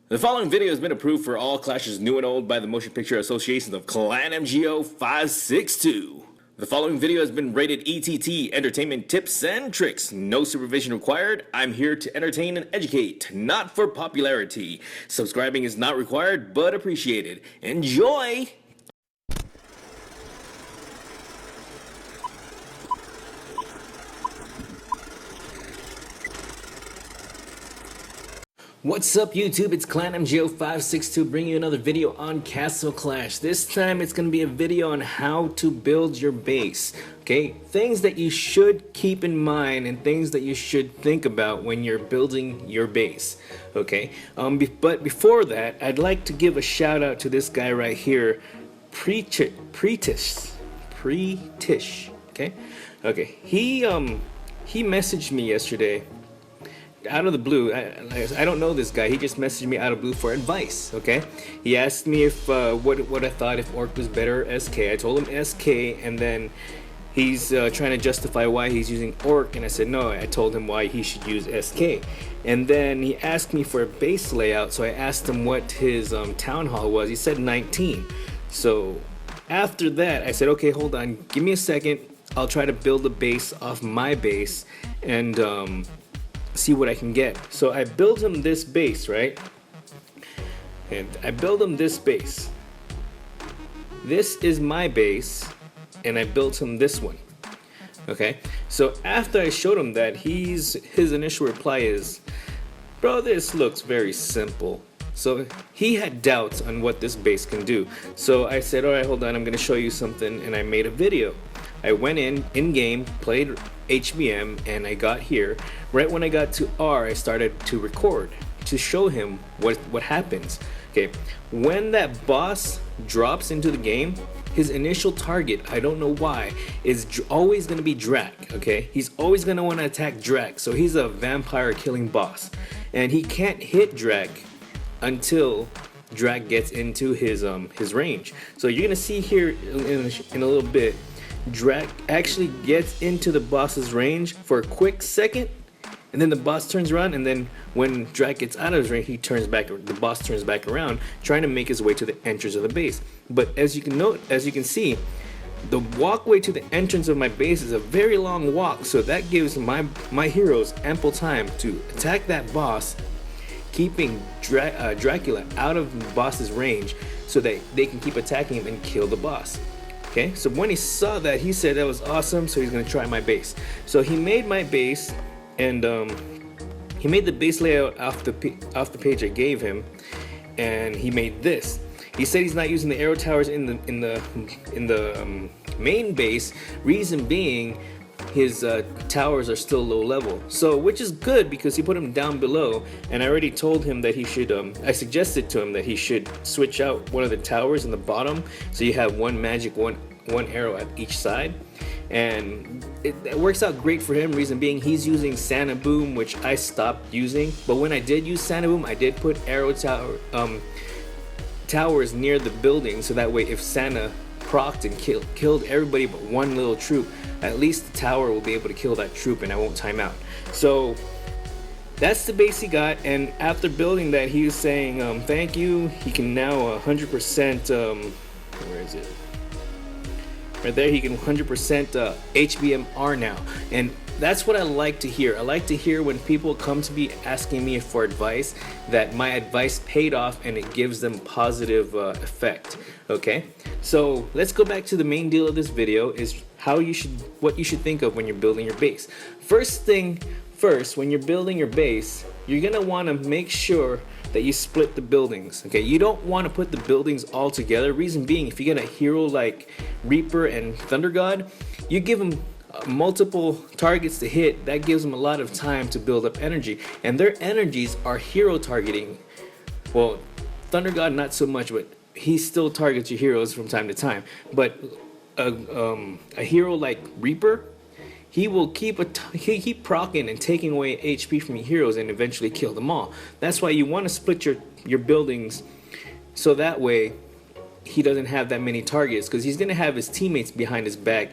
The following video has been approved for all clashes new and old by the Motion Picture Association of Clan MGO 562. The following video has been rated ETT, Entertainment Tips and Tricks. No supervision required. I'm here to entertain and educate, not for popularity. Subscribing is not required, but appreciated. Enjoy! What's up YouTube, it's Clan MGO 562 bringing you another video on Castle Clash. This time it's going to be a video on how to build your base. Okay, things that you should keep in mind and things that you should think about when you're building your base. Okay, but before that, I'd like to give a shout out to this guy right here, Pretish. Okay, he messaged me yesterday out of the blue. I don't know this guy. He just messaged me out of blue for advice. Okay, he asked me if what I thought if Orc was better or SK. I told him SK, and then he's trying to justify why he's using Orc, and I said no. I told him why he should use SK, and then he asked me for a base layout. So I asked him what his town hall was. He said 19. So after that, I said, okay, hold on, give me a second. I'll try to build a base off my base and see what I can get. So I built him this base, right? And I built him this base. This is my base, and I built him this one. Okay, so after I showed him that, his initial reply is, bro, this looks very simple. So he had doubts on what this base can do. So I said, all right, hold on, I'm gonna show you something, and I made a video. I went in game, played HBM, and I got here. Right when I got to R, I started to record to show him what happens. Okay, when that boss drops into the game, his initial target, I don't know why, is always going to be Drak. Okay, he's always going to want to attack Drak. So he's a vampire killing boss, and he can't hit Drak until Drak gets into his range. So you're gonna see here in a little bit, Drak actually gets into the boss's range for a quick second, and then the boss turns around, and then when Drak gets out of his range, the boss turns back around, trying to make his way to the entrance of the base. But as you can see, the walkway to the entrance of my base is a very long walk, so that gives my heroes ample time to attack that boss, keeping Dracula out of the boss's range so that they can keep attacking him and kill the boss. Okay, so when he saw that, he said that was awesome, so he's gonna try my base. So he made my base, and he made the base layout off the page I gave him, and he made this. He said he's not using the arrow towers in the main base. Reason being, his towers are still low level, so which is good because he put them down below. And I already told him that he should I suggested to him that he should switch out one of the towers in the bottom, so you have one arrow at each side, and it works out great for him. Reason being, he's using Santa Boom, which I stopped using, but when I did use Santa Boom, I did put arrow towers near the building, so that way if Santa procced and killed everybody but one little troop, at least the tower will be able to kill that troop and I won't time out. So that's the base he got, and after building that, he was saying thank you. He can now 100% where is it? Right there, he can 100% HBMR now, and that's what I like to hear. I like to hear when people come to me asking me for advice, that my advice paid off and it gives them positive effect. Okay, so let's go back to the main deal of this video, is what you should think of when you're building your base. First thing first, when you're building your base, you're gonna want to make sure that you split the buildings. Okay, you don't want to put the buildings all together. Reason being, if you get a hero like Reaper and Thunder God, you give them multiple targets to hit. That gives them a lot of time to build up energy, and their energies are hero targeting. Well, Thunder God not so much, but he still targets your heroes from time to time. But a hero like Reaper, he will keep proccing and taking away HP from your heroes and eventually kill them all. That's why you want to split your buildings, so that way he doesn't have that many targets, because he's going to have his teammates behind his back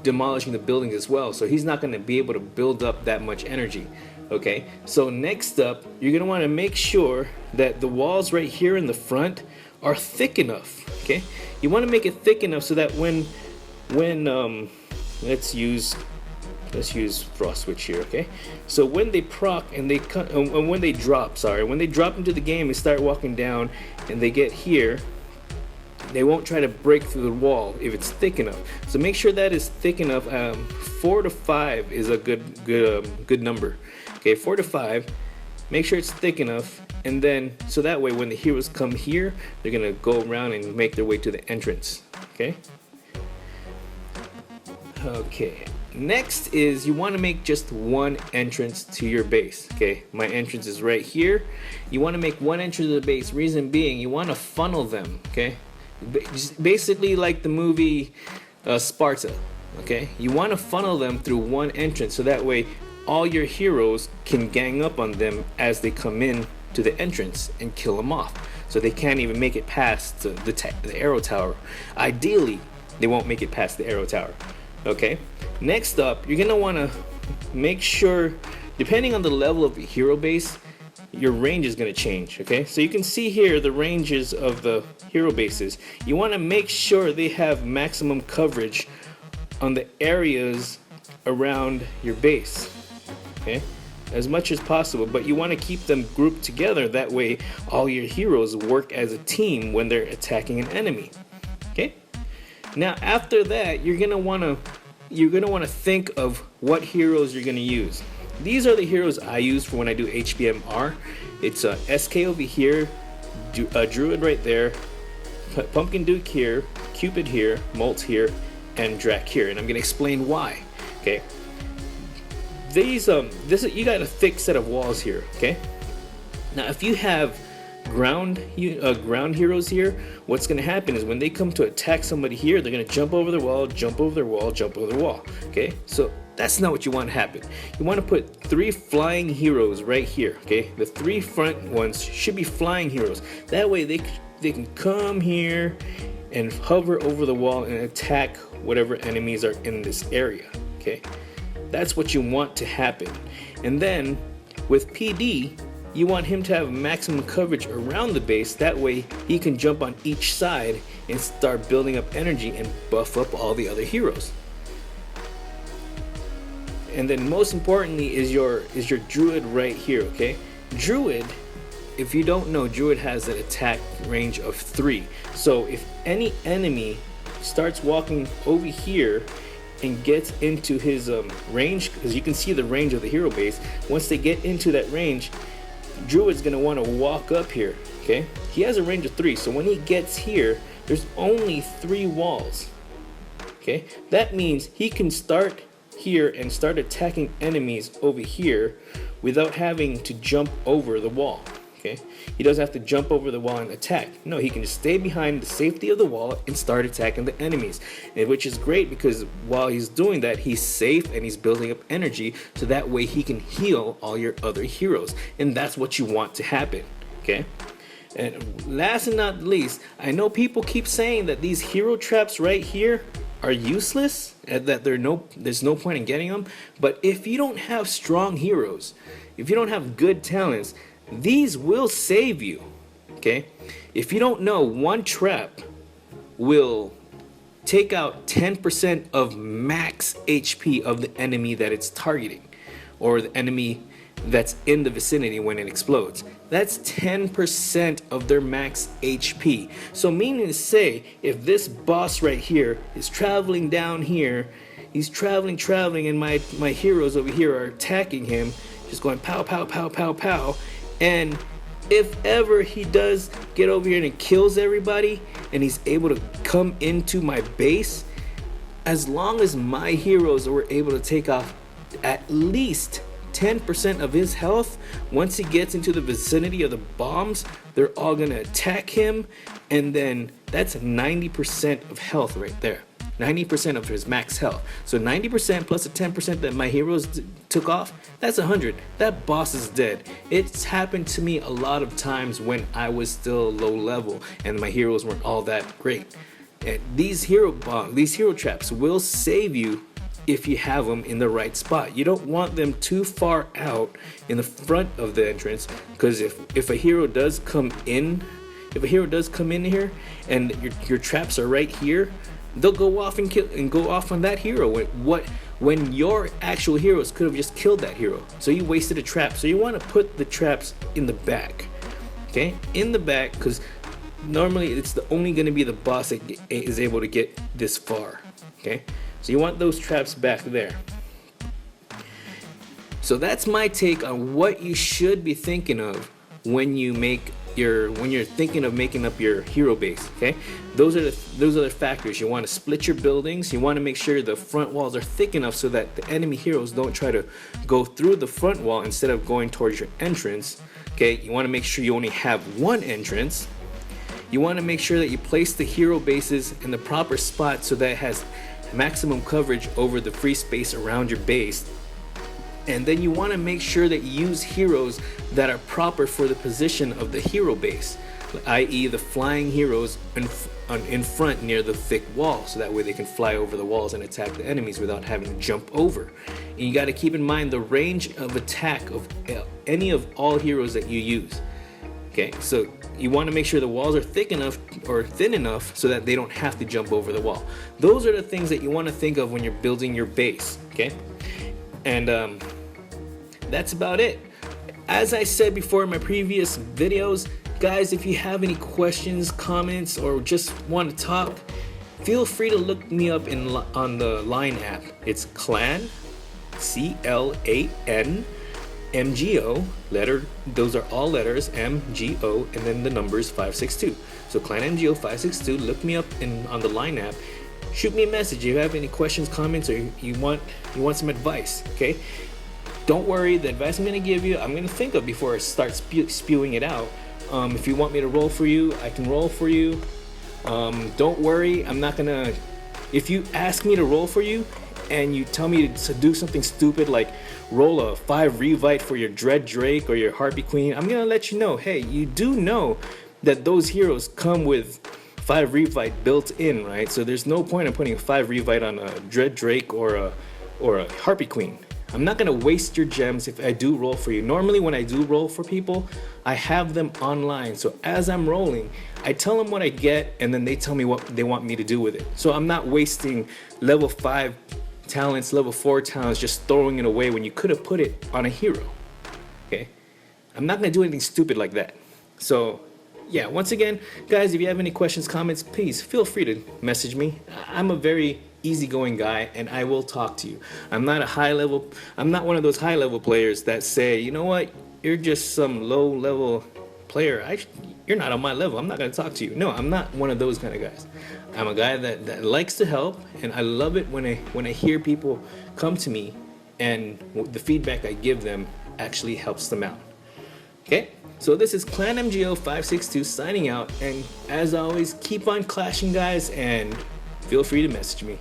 demolishing the buildings as well, so he's not going to be able to build up that much energy. Okay, so next up, you're gonna want to make sure that the walls right here in the front are thick enough. Okay, you want to make it thick enough so that when let's use frost switch here. Okay, so when they proc and they cut, when they drop, when they drop into the game and start walking down, and they get here, they won't try to break through the wall if it's thick enough. So make sure that is thick enough. 4 to 5 is a good number. Okay, 4 to 5. Make sure it's thick enough, and then so that way when the heroes come here, they're gonna go around and make their way to the entrance. Okay. Okay. Next is you want to make just one entrance to your base. Okay, my entrance is right here. You want to make one entrance to the base. Reason being, you want to funnel them. Okay, basically like the movie Sparta. Okay, you want to funnel them through one entrance so that way all your heroes can gang up on them as they come in to the entrance and kill them off. So they can't even make it past the arrow tower. Ideally, they won't make it past the arrow tower. Okay, next up, you're gonna want to make sure, depending on the level of your hero base, your range is going to change. Okay, so you can see here the ranges of the hero bases. You want to make sure they have maximum coverage on the areas around your base. Okay, as much as possible, but you want to keep them grouped together. That way, all your heroes work as a team when they're attacking an enemy. Okay. Now after that, you're gonna wanna think of what heroes you're gonna use. These are the heroes I use for when I do HBMR. It's SK over here, Druid right there, Pumpkin Duke here, Cupid here, Molt here, and Drac here, and I'm gonna explain why. Okay. You got a thick set of walls here. Okay. Now if you have ground heroes here, what's going to happen is when they come to attack somebody here, they're going to jump over their wall, jump over their wall, jump over their wall. Okay, so that's not what you want to happen. You want to put 3 flying heroes right here. Okay, the 3 front ones should be flying heroes. That way they can come here and hover over the wall and attack whatever enemies are in this area. Okay, that's what you want to happen. And then with PD, you want him to have maximum coverage around the base. That way he can jump on each side and start building up energy and buff up all the other heroes. And then most importantly is your Druid right here. Okay, Druid, if you don't know, Druid has an attack range of 3. So if any enemy starts walking over here and gets into his range, because you can see the range of the hero base, once they get into that range, Druid's gonna want to walk up here. Okay, he has a range of 3, so when he gets here, there's only 3 walls. Okay, that means he can start here and start attacking enemies over here without having to jump over the wall. Okay, he doesn't have to jump over the wall and attack. No, he can just stay behind the safety of the wall and start attacking the enemies, which is great because while he's doing that, he's safe and he's building up energy, so that way he can heal all your other heroes, and that's what you want to happen. Okay, and last and not least, I know people keep saying that these hero traps right here are useless and that there's no point in getting them, but if you don't have strong heroes, if you don't have good talents, these will save you. Okay, if you don't know, one trap will take out 10% of max HP of the enemy that it's targeting, or the enemy that's in the vicinity when it explodes. That's 10% of their max HP. So meaning to say, if this boss right here is traveling down here, he's traveling, and my heroes over here are attacking him, just going pow, pow, pow, pow, pow. And if ever he does get over here and it kills everybody and he's able to come into my base, as long as my heroes were able to take off at least 10% of his health, once he gets into the vicinity of the bombs, they're all gonna attack him, and then that's 90% of health right there. 90% of his max health. So 90% plus the 10% that my heroes took off, that's 100. That boss is dead. It's happened to me a lot of times when I was still low level and my heroes weren't all that great. And these hero traps will save you if you have them in the right spot. You don't want them too far out in the front of the entrance, because if a hero does come in, here and your traps are right here, they'll go off and go off on that hero when your actual heroes could have just killed that hero. So you wasted a trap. So you want to put the traps in the back, okay, in the back, because normally it's only going to be the boss that is able to get this far, okay. So you want those traps back there. So that's my take on what you should be thinking of when you're thinking of making up your hero base, okay? Those are the factors. You want to split your buildings. You want to make sure the front walls are thick enough so that the enemy heroes don't try to go through the front wall instead of going towards your entrance, okay? You want to make sure you only have one entrance. You want to make sure that you place the hero bases in the proper spot so that it has maximum coverage over the free space around your base. And then you want to make sure that you use heroes that are proper for the position of the hero base, i.e. the flying heroes in front near the thick wall, so that way they can fly over the walls and attack the enemies without having to jump over. And you got to keep in mind the range of attack of any of all heroes that you use. Okay, so you want to make sure the walls are thick enough or thin enough so that they don't have to jump over the wall. Those are the things that you want to think of when you're building your base, okay? And that's about it. As I said before in my previous videos, guys, if you have any questions, comments, or just want to talk, feel free to look me up on the Line app. It's Clan, CLAN, MGO, those are all letters, MGO, and then the numbers 562. So Clan MGO 562, look me up on the Line app. Shoot me a message if you have any questions, comments, or you want some advice, okay? Don't worry, the advice I'm going to give you, I'm going to think of before I start spewing it out. If you want me to roll for you, I can roll for you. Don't worry, I'm not going to... If you ask me to roll for you, and you tell me to do something stupid like roll a 5 Revite for your Dread Drake or your Harpy Queen, I'm going to let you know, hey, you do know that those heroes come with 5 Revite built in, right? So there's no point in putting a 5 Revite on a Dread Drake or a Harpy Queen. I'm not going to waste your gems if I do roll for you. Normally when I do roll for people, I have them online. So as I'm rolling, I tell them what I get and then they tell me what they want me to do with it. So I'm not wasting level 5 talents, level 4 talents, just throwing it away when you could have put it on a hero. Okay? I'm not going to do anything stupid like that. So yeah, once again, guys, if you have any questions, comments, please feel free to message me. I'm a very easygoing guy and I will talk to you. I'm not one of those high level players that say, you know what, you're just some low level player. You're not on my level. I'm not going to talk to you. No, I'm not one of those kind of guys. I'm a guy that likes to help, and I love it when I hear people come to me and the feedback I give them actually helps them out. Okay? So this is Clan MGO 562 signing out, and as always, keep on clashing, guys, and feel free to message me.